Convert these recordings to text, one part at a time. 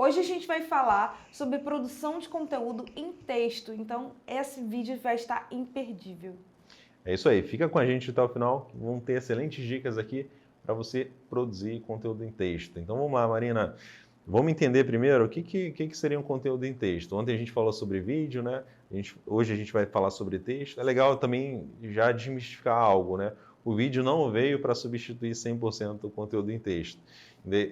Hoje a gente vai falar sobre produção de conteúdo em texto, então esse vídeo vai estar imperdível. É isso aí, fica com a gente até o final, vão ter excelentes dicas aqui para você produzir conteúdo em texto. Então vamos lá, Marina, vamos entender primeiro o que seria um conteúdo em texto. Ontem a gente falou sobre vídeo, né? Hoje a gente vai falar sobre texto. É legal também já desmistificar algo, né? O vídeo não veio para substituir 100% do conteúdo em texto.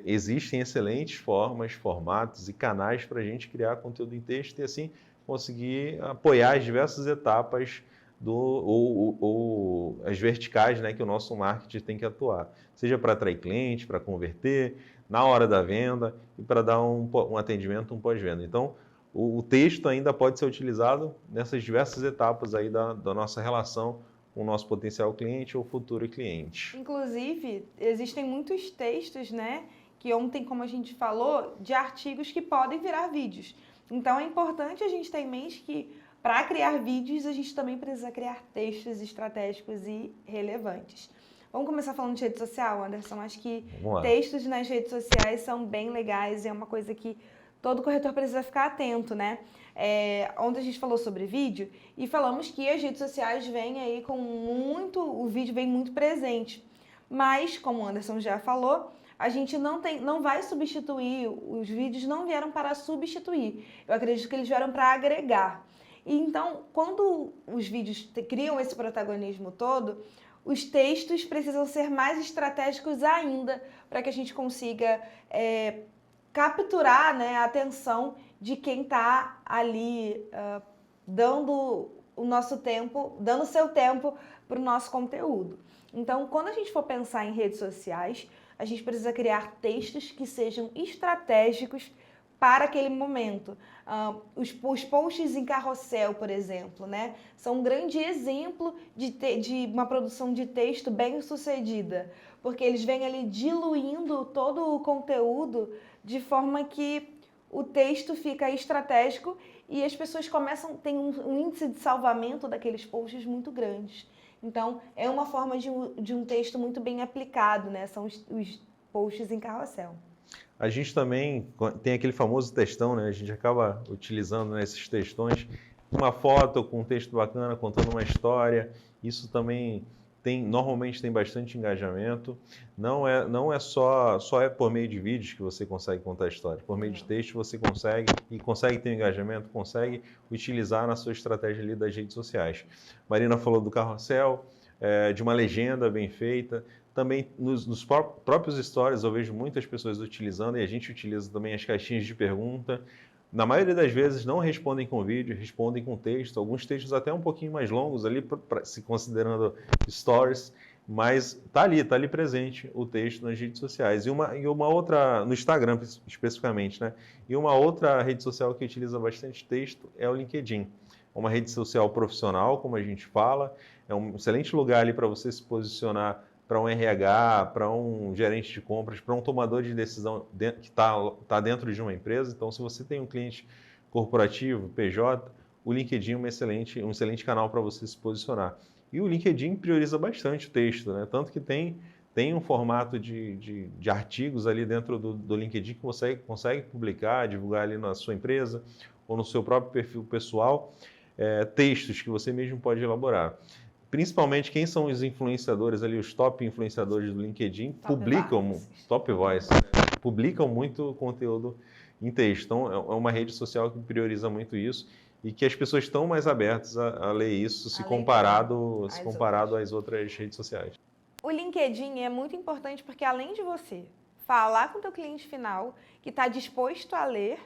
Existem excelentes formas, formatos e canais para a gente criar conteúdo em texto e assim conseguir apoiar as diversas etapas ou as verticais, né, que o nosso marketing tem que atuar. Seja para atrair cliente, para converter, na hora da venda e para dar um atendimento, um pós-venda. Então, o texto ainda pode ser utilizado nessas diversas etapas aí da nossa relação com o nosso potencial cliente ou futuro cliente. Inclusive, existem muitos textos, né, que ontem, como a gente falou, de artigos que podem virar vídeos. Então, é importante a gente ter em mente que, para criar vídeos, a gente também precisa criar textos estratégicos e relevantes. Vamos começar falando de rede social, Anderson? Acho que textos nas redes sociais são bem legais e é uma coisa que todo corretor precisa ficar atento, né? Ontem a gente falou sobre vídeo e falamos que as redes sociais vêm aí com o vídeo vem muito presente. Mas, como o Anderson já falou, a gente não vai substituir, os vídeos não vieram para substituir. Eu acredito que eles vieram para agregar. E então, quando os vídeos criam esse protagonismo todo, os textos precisam ser mais estratégicos ainda para que a gente consiga capturar, né, a atenção de quem está ali dando o nosso tempo, dando seu tempo para o nosso conteúdo. Então, quando a gente for pensar em redes sociais, a gente precisa criar textos que sejam estratégicos para aquele momento. Os posts em carrossel, por exemplo, né, são um grande exemplo de uma produção de texto bem sucedida, porque eles vêm ali diluindo todo o conteúdo de forma que o texto fica estratégico e as pessoas têm um índice de salvamento daqueles posts muito grandes. Então, é uma forma de um texto muito bem aplicado, né? São os posts em carrossel. A gente também tem aquele famoso textão, né? A gente acaba utilizando, né, esses textões, uma foto com um texto bacana, contando uma história. Isso também normalmente tem bastante engajamento. Não é só por meio de vídeos que você consegue contar a história. Por meio de texto você consegue ter um engajamento, consegue utilizar na sua estratégia ali das redes sociais. Marina falou do carrossel, de uma legenda bem feita. Também nos próprios stories eu vejo muitas pessoas utilizando e a gente utiliza também as caixinhas de pergunta. Na maioria das vezes não respondem com vídeo, respondem com texto, alguns textos até um pouquinho mais longos ali, se considerando stories, mas tá ali presente o texto nas redes sociais. E uma outra, no Instagram especificamente, né? E uma outra rede social que utiliza bastante texto é o LinkedIn. Uma rede social profissional, como a gente fala, é um excelente lugar ali para você se posicionar para um RH, para um gerente de compras, para um tomador de decisão que está dentro de uma empresa. Então, se você tem um cliente corporativo, PJ, o LinkedIn é um excelente canal para você se posicionar. E o LinkedIn prioriza bastante o texto, né? Tanto que tem um formato de artigos ali dentro do LinkedIn que você consegue publicar, divulgar ali na sua empresa ou no seu próprio perfil pessoal, textos que você mesmo pode elaborar. Principalmente quem são os influenciadores ali, os top influenciadores do LinkedIn, top voice, né? Publicam muito conteúdo em texto. Então, é uma rede social que prioriza muito isso e que as pessoas estão mais abertas a ler isso se comparado às outras redes sociais. O LinkedIn é muito importante porque, além de você falar com o teu cliente final, que está disposto a ler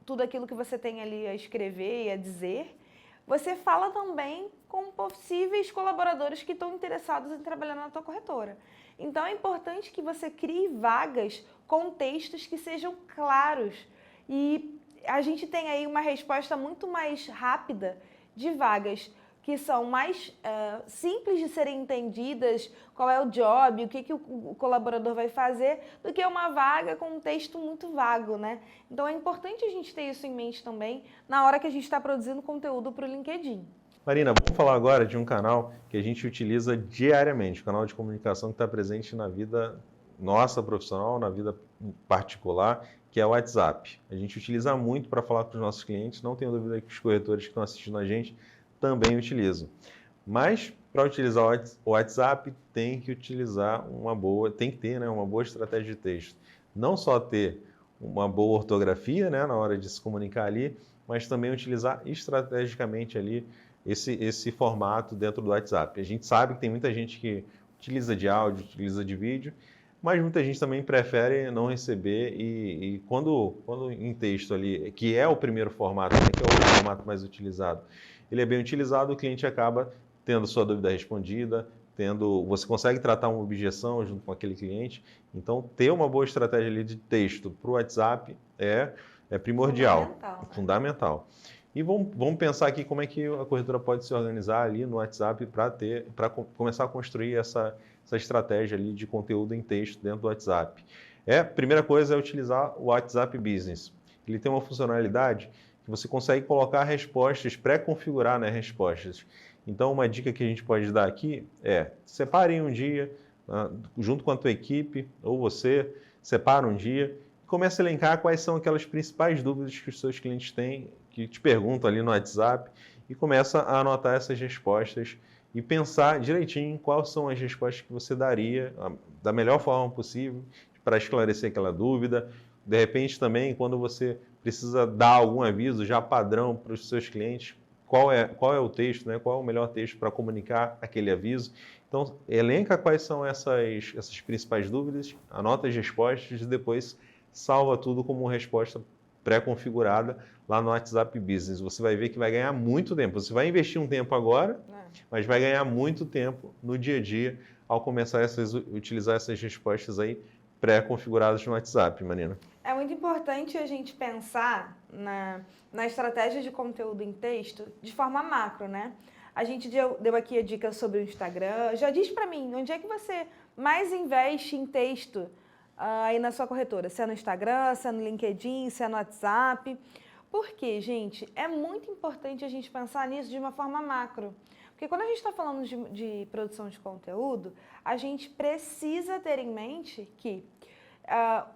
tudo aquilo que você tem ali a escrever e a dizer, você fala também com possíveis colaboradores que estão interessados em trabalhar na tua corretora. Então, é importante que você crie vagas com textos que sejam claros. E a gente tem aí uma resposta muito mais rápida de vagas que são mais simples de serem entendidas, qual é o job, o que o colaborador vai fazer, do que uma vaga com um texto muito vago, né? Então é importante a gente ter isso em mente também na hora que a gente está produzindo conteúdo para o LinkedIn. Marina, vamos falar agora de um canal que a gente utiliza diariamente, um canal de comunicação que está presente na vida nossa profissional, na vida particular, que é o WhatsApp. A gente utiliza muito para falar com os nossos clientes, não tenho dúvida que os corretores que estão assistindo a gente também utilizam. Mas para utilizar o WhatsApp tem que utilizar tem que ter, né, uma boa estratégia de texto. Não só ter uma boa ortografia, né, na hora de se comunicar ali, mas também utilizar estrategicamente ali esse formato dentro do WhatsApp. A gente sabe que tem muita gente que utiliza de áudio, utiliza de vídeo, mas muita gente também prefere não receber e quando em texto ali, que é o primeiro formato, né, que é o formato mais utilizado, ele é bem utilizado, o cliente acaba tendo sua dúvida respondida, você consegue tratar uma objeção junto com aquele cliente. Então, ter uma boa estratégia ali de texto para o WhatsApp é primordial, fundamental. E vamos pensar aqui como é que a corretora pode se organizar ali no WhatsApp para começar a construir essa estratégia ali de conteúdo em texto dentro do WhatsApp. A primeira coisa é utilizar o WhatsApp Business. Ele tem uma funcionalidade que você consegue colocar respostas, pré-configurar, né, respostas. Então, uma dica que a gente pode dar aqui é: separe um dia, junto com a tua equipe, ou você, separa um dia, e comece a elencar quais são aquelas principais dúvidas que os seus clientes têm, que te perguntam ali no WhatsApp, e começa a anotar essas respostas e pensar direitinho quais são as respostas que você daria da melhor forma possível para esclarecer aquela dúvida. De repente, também, quando você precisa dar algum aviso já padrão para os seus clientes, qual é o texto, né? Qual é o melhor texto para comunicar aquele aviso. Então, elenca quais são essas principais dúvidas, anota as respostas e depois salva tudo como uma resposta pré-configurada lá no WhatsApp Business. Você vai ver que vai ganhar muito tempo. Você vai investir um tempo agora, mas vai ganhar muito tempo no dia a dia ao começar a utilizar essas respostas aí pré-configuradas no WhatsApp, Marina. É muito importante a gente pensar na estratégia de conteúdo em texto de forma macro, né? A gente deu aqui a dica sobre o Instagram. Já diz para mim, onde é que você mais investe em texto aí na sua corretora? Se é no Instagram, se é no LinkedIn, se é no WhatsApp. Porque, gente, é muito importante a gente pensar nisso de uma forma macro. Porque quando a gente está falando de produção de conteúdo, a gente precisa ter em mente que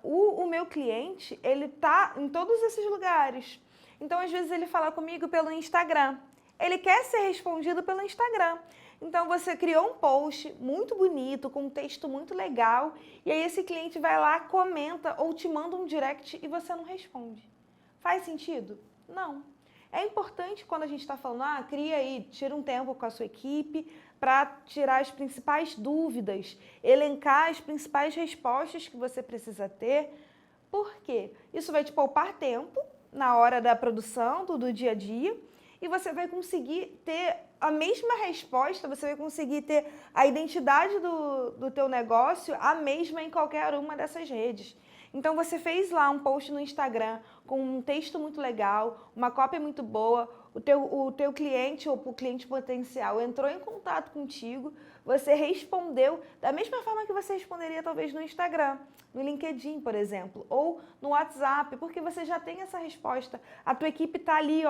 o meu cliente, ele está em todos esses lugares. Então, às vezes, ele fala comigo pelo Instagram. Ele quer ser respondido pelo Instagram. Então, você criou um post muito bonito, com um texto muito legal, e aí esse cliente vai lá, comenta ou te manda um direct e você não responde. Faz sentido? Não. É importante quando a gente está falando, cria aí, tira um tempo com a sua equipe para tirar as principais dúvidas, elencar as principais respostas que você precisa ter. Por quê? Isso vai te poupar tempo na hora da produção, do dia a dia, e você vai conseguir ter a mesma resposta, você vai conseguir ter a identidade do teu negócio a mesma em qualquer uma dessas redes. Então, você fez lá um post no Instagram com um texto muito legal, uma cópia muito boa, o teu cliente ou o cliente potencial entrou em contato contigo, você respondeu da mesma forma que você responderia talvez no Instagram, no LinkedIn, por exemplo, ou no WhatsApp, porque você já tem essa resposta. A tua equipe está ali,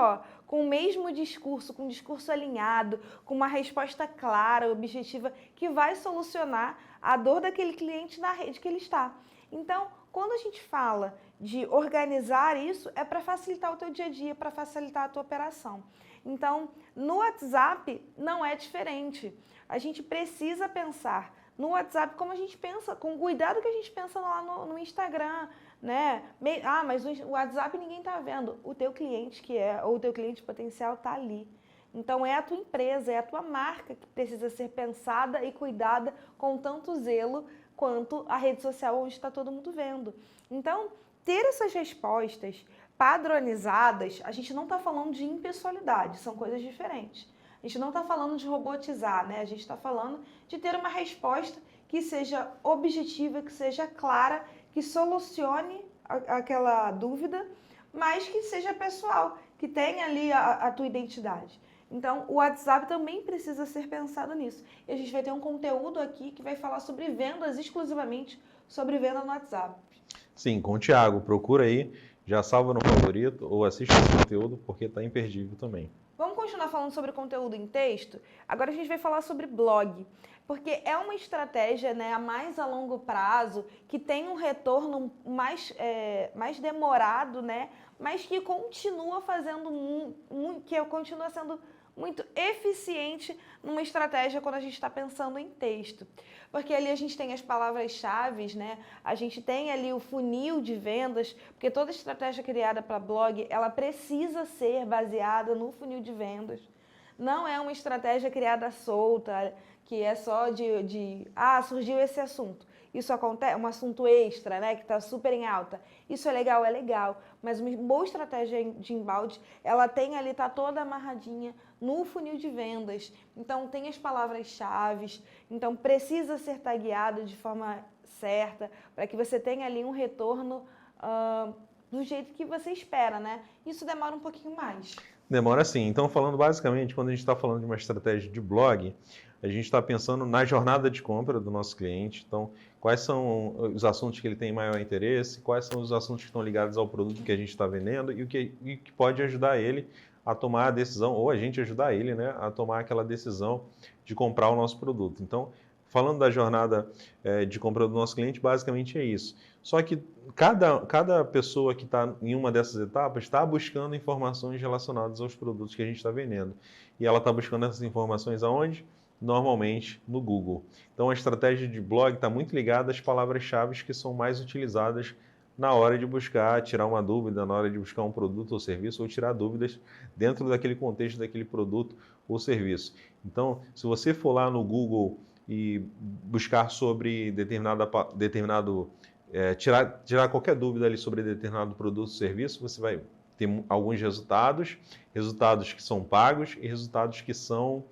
com o mesmo discurso, com um discurso alinhado, com uma resposta clara, objetiva, que vai solucionar a dor daquele cliente na rede que ele está. Então, quando a gente fala de organizar isso, é para facilitar o teu dia a dia, para facilitar a tua operação. Então, no WhatsApp não é diferente. A gente precisa pensar no WhatsApp como a gente pensa, com o cuidado que a gente pensa lá no Instagram, né? Mas o WhatsApp ninguém está vendo. O teu cliente ou o teu cliente potencial está ali. Então, é a tua empresa, é a tua marca que precisa ser pensada e cuidada com tanto zelo quanto a rede social onde está todo mundo vendo. Então, ter essas respostas padronizadas, a gente não está falando de impessoalidade, são coisas diferentes. A gente não está falando de robotizar, né? A gente está falando de ter uma resposta que seja objetiva, que seja clara, que solucione aquela dúvida, mas que seja pessoal, que tenha ali a tua identidade. Então, o WhatsApp também precisa ser pensado nisso. E a gente vai ter um conteúdo aqui que vai falar sobre vendas, exclusivamente sobre venda no WhatsApp. Sim, com o Thiago. Procura aí, já salva no favorito ou assiste esse conteúdo porque está imperdível também. Vamos continuar falando sobre conteúdo em texto? Agora a gente vai falar sobre blog, porque é uma estratégia, né, a mais a longo prazo, que tem um retorno mais demorado, né, mas que continua continua sendo muito eficiente numa estratégia quando a gente está pensando em texto. Porque ali a gente tem as palavras-chave, né? A gente tem ali o funil de vendas, porque toda estratégia criada para blog, ela precisa ser baseada no funil de vendas. Não é uma estratégia criada solta, que é só surgiu esse assunto. Isso acontece, um assunto extra, né, que está super em alta. Isso é legal, mas uma boa estratégia de inbound, ela tem ali, tá toda amarradinha no funil de vendas. Então, tem as palavras-chave, então precisa ser tagueado de forma certa, para que você tenha ali um retorno do jeito que você espera, né? Isso demora um pouquinho mais. Demora sim. Então, falando basicamente, quando a gente está falando de uma estratégia de blog, a gente está pensando na jornada de compra do nosso cliente. Então, quais são os assuntos que ele tem maior interesse, quais são os assuntos que estão ligados ao produto que a gente está vendendo e o que pode ajudar ele a tomar a decisão, ou a gente ajudar ele, né, a tomar aquela decisão de comprar o nosso produto. Então, falando da jornada de compra do nosso cliente, basicamente é isso. Só que cada pessoa que está em uma dessas etapas está buscando informações relacionadas aos produtos que a gente está vendendo. E ela está buscando essas informações aonde? Normalmente no Google. Então a estratégia de blog está muito ligada às palavras-chave que são mais utilizadas na hora de buscar, tirar uma dúvida, na hora de buscar um produto ou serviço, ou tirar dúvidas dentro daquele contexto daquele produto ou serviço. Então, se você for lá no Google e buscar sobre tirar qualquer dúvida ali sobre determinado produto ou serviço, você vai ter alguns resultados que são pagos e resultados que são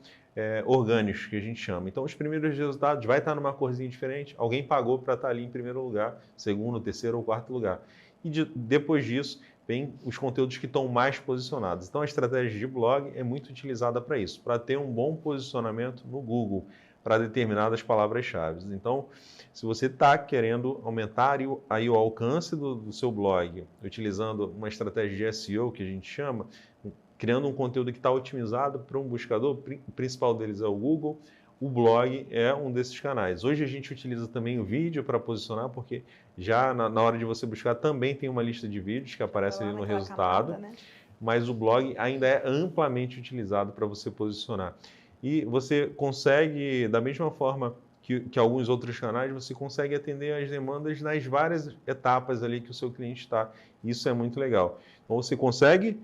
orgânicos, que a gente chama. Então, os primeiros resultados vai estar numa corzinha diferente, alguém pagou para estar ali em primeiro lugar, segundo, terceiro ou quarto lugar. E depois disso, vem os conteúdos que estão mais posicionados. Então, a estratégia de blog é muito utilizada para isso, para ter um bom posicionamento no Google, para determinadas palavras-chave. Então, se você está querendo aumentar aí o alcance do seu blog, utilizando uma estratégia de SEO, que a gente chama, criando um conteúdo que está otimizado para um buscador, o principal deles é o Google, o blog é um desses canais. Hoje a gente utiliza também o vídeo para posicionar, porque já na hora de você buscar também tem uma lista de vídeos que aparece ali no resultado, camada, né? Mas o blog ainda é amplamente utilizado para você posicionar. E você consegue, da mesma forma que alguns outros canais, você consegue atender as demandas nas várias etapas ali que o seu cliente está. Isso é muito legal. Então você consegue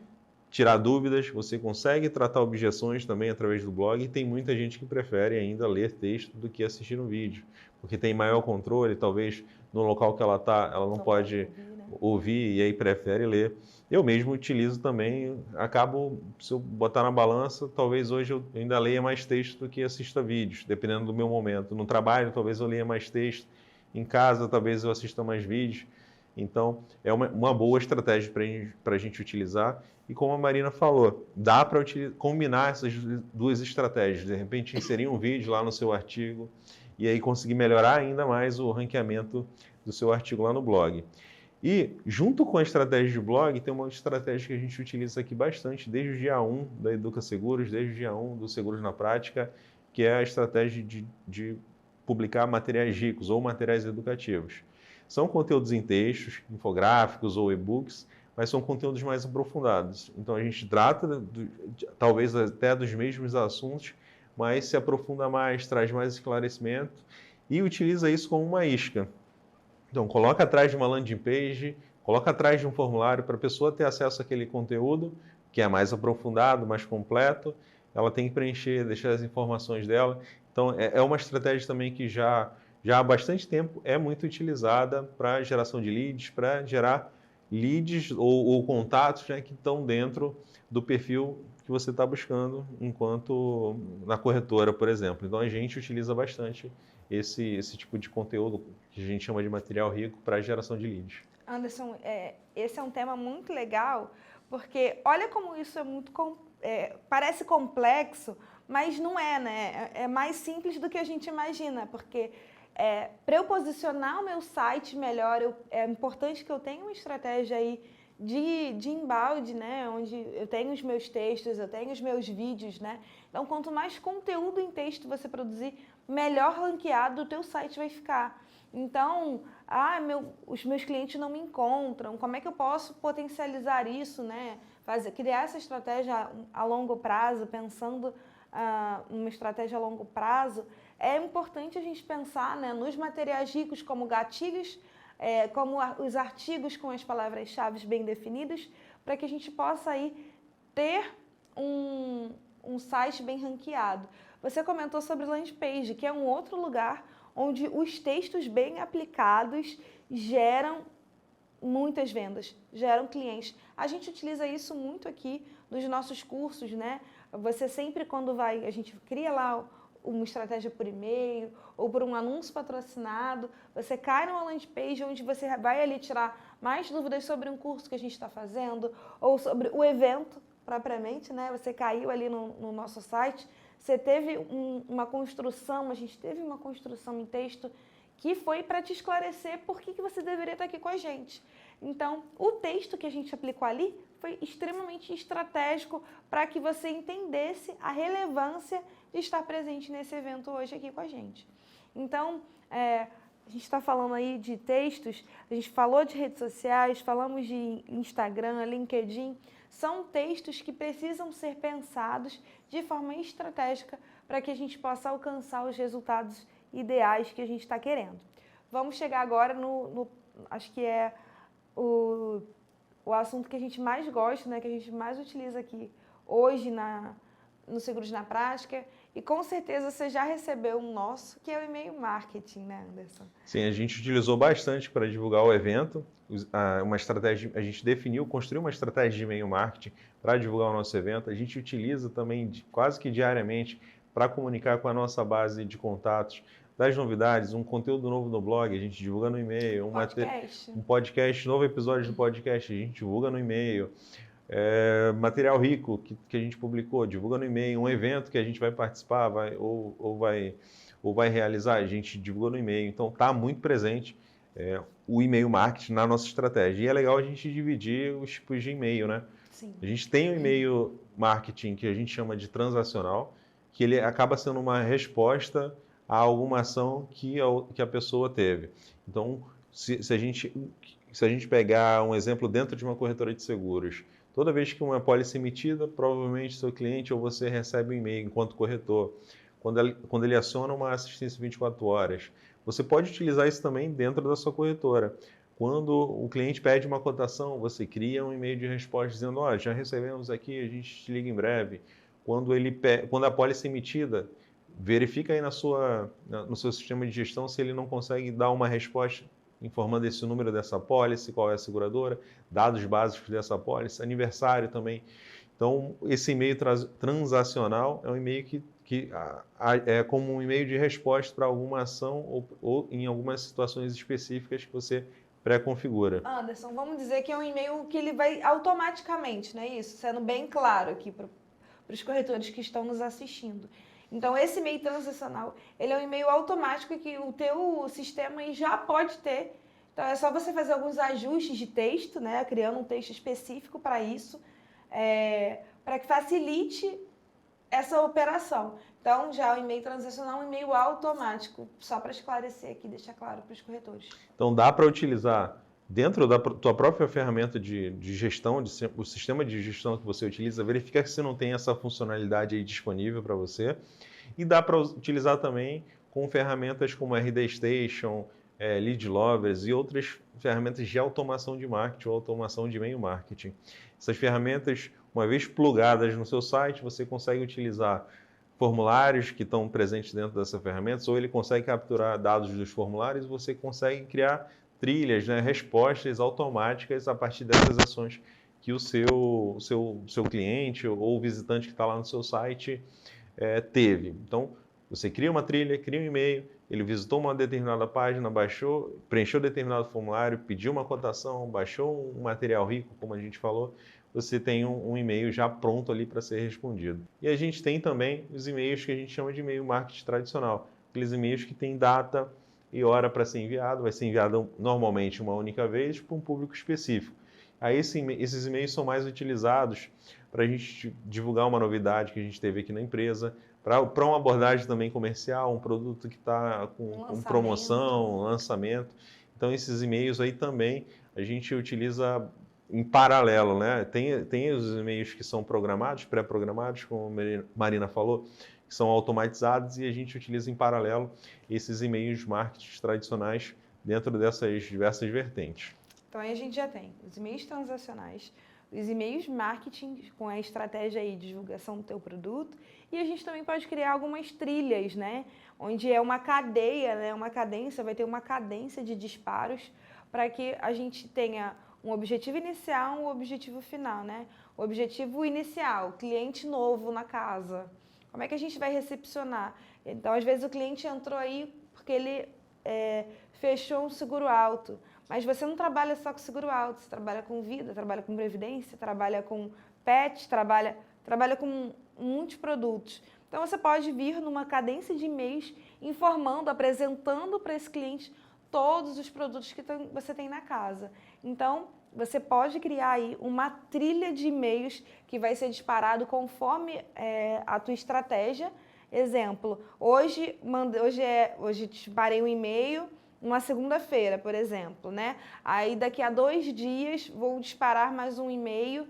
tirar dúvidas, você consegue tratar objeções também através do blog, e tem muita gente que prefere ainda ler texto do que assistir um vídeo, porque tem maior controle, talvez no local que ela está, ela não pode ouvir e aí prefere ler. Eu mesmo utilizo também, se eu botar na balança, talvez hoje eu ainda leia mais texto do que assista vídeos, dependendo do meu momento. No trabalho, talvez eu leia mais texto, em casa, talvez eu assista mais vídeos. Então, é uma boa estratégia para a gente utilizar. E como a Marina falou, dá para combinar essas duas estratégias. De repente, inserir um vídeo lá no seu artigo e aí conseguir melhorar ainda mais o ranqueamento do seu artigo lá no blog. E, junto com a estratégia de blog, tem uma estratégia que a gente utiliza aqui bastante desde o dia 1 da Educa Seguros, desde o dia 1 do Seguros na Prática, que é a estratégia de publicar materiais ricos ou materiais educativos. São conteúdos em textos, infográficos ou e-books, mas são conteúdos mais aprofundados. Então a gente trata, talvez até dos mesmos assuntos, mas se aprofunda mais, traz mais esclarecimento e utiliza isso como uma isca. Então coloca atrás de uma landing page, coloca atrás de um formulário para a pessoa ter acesso àquele conteúdo, que é mais aprofundado, mais completo. Ela tem que preencher, deixar as informações dela. Então é uma estratégia também que já há bastante tempo é muito utilizada para geração de leads, para gerar leads ou contatos, né, que estão dentro do perfil que você está buscando enquanto na corretora, por exemplo. Então a gente utiliza bastante esse tipo de conteúdo que a gente chama de material rico para geração de leads. Anderson, esse é um tema muito legal, porque olha como isso é muito parece complexo, mas não é, né? É mais simples do que a gente imagina, porque para eu posicionar o meu site melhor, é importante que eu tenha uma estratégia aí de embalde, né? Onde eu tenho os meus textos, eu tenho os meus vídeos, né? Então, quanto mais conteúdo em texto você produzir, melhor ranqueado o teu site vai ficar. Então, os meus clientes não me encontram, como é que eu posso potencializar isso, né? Criar essa estratégia a longo prazo, pensando numa estratégia a longo prazo, é importante a gente pensar, né, nos materiais ricos como gatilhos, como os artigos com as palavras-chave bem definidas, para que a gente possa aí ter um site bem ranqueado. Você comentou sobre landing page, que é um outro lugar onde os textos bem aplicados geram muitas vendas, geram clientes. A gente utiliza isso muito aqui nos nossos cursos, né? Você sempre a gente cria lá uma estratégia por e-mail ou por um anúncio patrocinado, você cai numa landing page onde você vai ali tirar mais dúvidas sobre um curso que a gente está fazendo ou sobre o evento propriamente, né? Você caiu ali no nosso site, você teve uma construção, a gente teve uma construção em texto que foi para te esclarecer por que você deveria estar aqui com a gente. Então, o texto que a gente aplicou ali foi extremamente estratégico para que você entendesse a relevância de estar presente nesse evento hoje aqui com a gente. Então, a gente está falando aí de textos, a gente falou de redes sociais, falamos de Instagram, LinkedIn. São textos que precisam ser pensados de forma estratégica para que a gente possa alcançar os resultados ideais que a gente está querendo. Vamos chegar agora acho que é o assunto que a gente mais gosta, né, que a gente mais utiliza aqui hoje no Seguros na Prática, e com certeza você já recebeu um nosso, que é o e-mail marketing, né, Anderson? Sim, a gente utilizou bastante para divulgar o evento, uma estratégia, a gente construiu uma estratégia de e-mail marketing para divulgar o nosso evento, a gente utiliza também quase que diariamente para comunicar com a nossa base de contatos, das novidades, um conteúdo novo no blog, a gente divulga no e-mail, um podcast, novo episódio do podcast, a gente divulga no e-mail, material rico que a gente publicou, divulga no e-mail, um evento que a gente vai participar ou vai realizar, a gente divulga no e-mail. Então está muito presente o e-mail marketing na nossa estratégia. E é legal a gente dividir os tipos de e-mail, né? Sim. A gente tem o e-mail marketing que a gente chama de transacional, que ele acaba sendo uma resposta a alguma ação que a pessoa teve. Então, se a gente pegar um exemplo dentro de uma corretora de seguros, toda vez que uma apólice é emitida, provavelmente seu cliente ou você recebe um e-mail enquanto corretor. Quando ele aciona uma assistência 24 horas, você pode utilizar isso também dentro da sua corretora. Quando o cliente pede uma cotação, você cria um e-mail de resposta dizendo: já recebemos aqui, a gente te liga em breve. Quando a apólice é emitida, verifica aí no seu sistema de gestão se ele não consegue dar uma resposta informando esse número dessa apólice, qual é a seguradora, dados básicos dessa apólice, aniversário também. Então, esse e-mail transacional é um e-mail que é como um e-mail de resposta para alguma ação ou em algumas situações específicas que você pré-configura. Anderson, vamos dizer que é um e-mail que ele vai automaticamente, não é isso? Sendo bem claro aqui para os corretores que estão nos assistindo. Então, esse e-mail transacional, ele é um e-mail automático que o teu sistema aí já pode ter. Então, é só você fazer alguns ajustes de texto, né? Criando um texto específico para isso, para que facilite essa operação. Então, já o e-mail transacional é um e-mail automático, só para esclarecer aqui, deixar claro para os corretores. Então, dá para utilizar dentro da tua própria ferramenta de gestão, o sistema de gestão que você utiliza, verifica se não tem essa funcionalidade aí disponível para você. E dá para utilizar também com ferramentas como RD Station, Lead Lovers e outras ferramentas de automação de marketing ou automação de e-mail marketing. Essas ferramentas, uma vez plugadas no seu site, você consegue utilizar formulários que estão presentes dentro dessa ferramenta, ou ele consegue capturar dados dos formulários e você consegue criar trilhas, né, respostas automáticas a partir dessas ações que o seu cliente ou o visitante que está lá no seu site teve. Então, você cria uma trilha, cria um e-mail, ele visitou uma determinada página, preencheu determinado formulário, pediu uma cotação, baixou um material rico, como a gente falou, você tem um e-mail já pronto ali para ser respondido. E a gente tem também os e-mails que a gente chama de e-mail marketing tradicional, aqueles e-mails que têm data e hora para ser enviado, vai ser enviado normalmente uma única vez para um público específico. Aí esses e-mails são mais utilizados para a gente divulgar uma novidade que a gente teve aqui na empresa, para uma abordagem também comercial, um produto que está com promoção, lançamento. Então, esses e-mails aí também a gente utiliza em paralelo, né? Tem os e-mails que são programados, pré-programados, como a Marina falou, que são automatizados, e a gente utiliza em paralelo esses e-mails marketing tradicionais dentro dessas diversas vertentes. Então aí a gente já tem os e-mails transacionais, os e-mails marketing com a estratégia aí de divulgação do teu produto, e a gente também pode criar algumas trilhas, né? Onde é uma cadeia, né? Uma cadência, vai ter uma cadência de disparos para que a gente tenha um objetivo inicial e um objetivo final, né? O objetivo inicial, cliente novo na casa. Como é que a gente vai recepcionar? Então, às vezes o cliente entrou aí porque ele fechou um seguro alto. Mas você não trabalha só com seguro alto, você trabalha com vida, trabalha com previdência, trabalha com pet, trabalha com muitos produtos. Então você pode vir numa cadência de e-mails informando, apresentando para esse cliente todos os produtos que você tem na casa. Então você pode criar aí uma trilha de e-mails que vai ser disparado conforme a tua estratégia. Exemplo, hoje disparei um e-mail uma segunda-feira, por exemplo, né? Aí daqui a 2 dias vou disparar mais um e-mail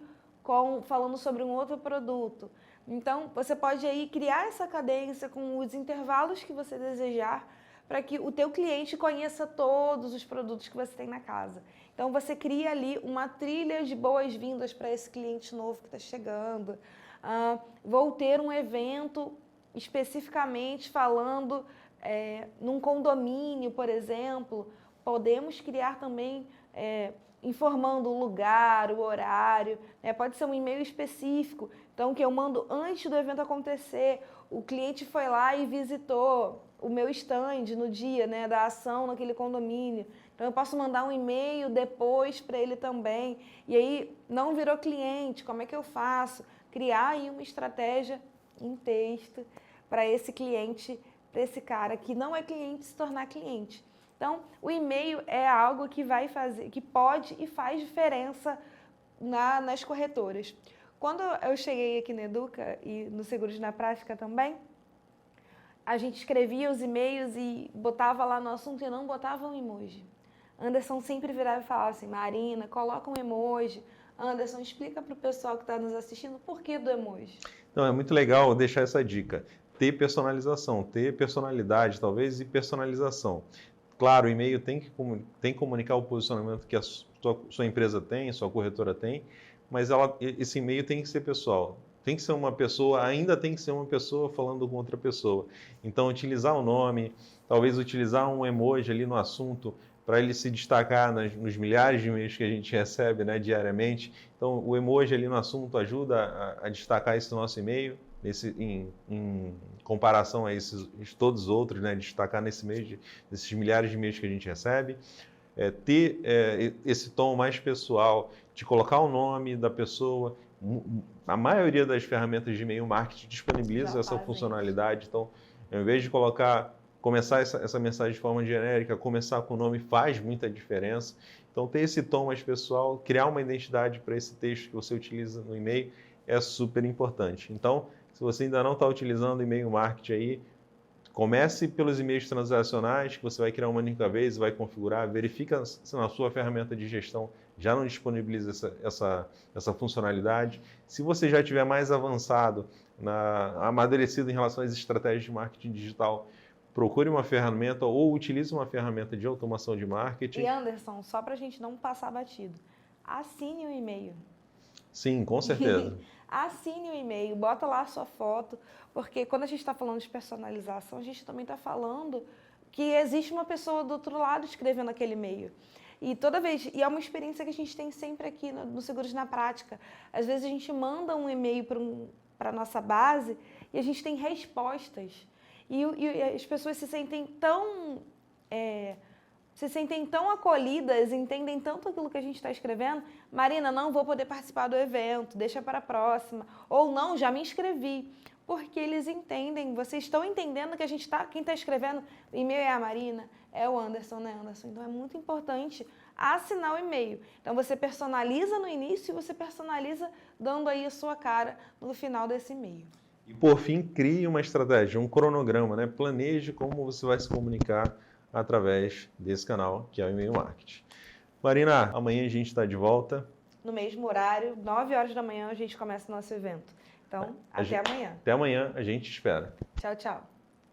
falando sobre um outro produto. Então, você pode aí criar essa cadência com os intervalos que você desejar para que o teu cliente conheça todos os produtos que você tem na casa. Então, você cria ali uma trilha de boas-vindas para esse cliente novo que está chegando. Vou ter um evento especificamente falando num condomínio, por exemplo. Podemos criar também informando o lugar, o horário, né? Pode ser um e-mail específico, então que eu mando antes do evento acontecer. O cliente foi lá e visitou o meu stand no dia, né, da ação naquele condomínio. Então eu posso mandar um e-mail depois para ele também. E aí não virou cliente, como é que eu faço? Criar aí uma estratégia em texto para esse cliente, para esse cara que não é cliente se tornar cliente. Então, o e-mail é algo que vai fazer, que pode e faz diferença nas corretoras. Quando eu cheguei aqui na Educa e no Seguros na Prática também, a gente escrevia os e-mails e botava lá no assunto e não botava um emoji. Anderson sempre virava e falava assim: Marina, coloca um emoji. Anderson, explica para o pessoal que está nos assistindo o porquê do emoji. Então, é muito legal deixar essa dica. Ter personalização, ter personalidade, talvez, e personalização. Claro, o e-mail tem que comunicar o posicionamento que a sua empresa tem, sua corretora tem, mas esse e-mail tem que ser pessoal. Tem que ser uma pessoa, ainda tem que ser uma pessoa falando com outra pessoa. Então, utilizar o nome, talvez utilizar um emoji ali no assunto para ele se destacar nos milhares de e-mails que a gente recebe, né, diariamente. Então, o emoji ali no assunto ajuda a destacar esse nosso e-mail, em comparação a todos os outros, né, destacar nesses milhares de e-mails que a gente recebe. Ter esse tom mais pessoal, de colocar o nome da pessoa. A maioria das ferramentas de e-mail marketing disponibiliza essa funcionalidade. Então, ao invés de começar essa mensagem de forma genérica, começar com o nome faz muita diferença. Então, ter esse tom mais pessoal, criar uma identidade para esse texto que você utiliza no e-mail é super importante. Então, se você ainda não está utilizando e-mail marketing aí, comece pelos e-mails transacionais, que você vai criar uma única vez, vai configurar, verifica se na sua ferramenta de gestão já não disponibiliza essa funcionalidade. Se você já estiver mais avançado, amadurecido em relação às estratégias de marketing digital, procure uma ferramenta ou utilize uma ferramenta de automação de marketing. E Anderson, só para a gente não passar batido, assine o e-mail. Sim, com certeza. Assine o e-mail, bota lá a sua foto, porque quando a gente está falando de personalização, a gente também está falando que existe uma pessoa do outro lado escrevendo aquele e-mail. E toda vez, e é uma experiência que a gente tem sempre aqui no Seguros na Prática. Às vezes a gente manda um e-mail para a nossa base e a gente tem respostas. E as pessoas se sentem tão acolhidas, entendem tanto aquilo que a gente está escrevendo. Marina, não vou poder participar do evento, deixa para a próxima. Ou não, já me inscrevi. Porque eles entendem, vocês estão entendendo que quem está escrevendo, o e-mail é a Marina, é o Anderson, né, Anderson? Então é muito importante a assinar o e-mail. Então você personaliza no início e você personaliza dando aí a sua cara no final desse e-mail. E por fim, crie uma estratégia, um cronograma, né? Planeje como você vai se comunicar através desse canal, que é o e-mail marketing. Marina, amanhã a gente está de volta. No mesmo horário, 9 horas da manhã, a gente começa o nosso evento. Então, até amanhã. Até amanhã, a gente espera. Tchau, tchau.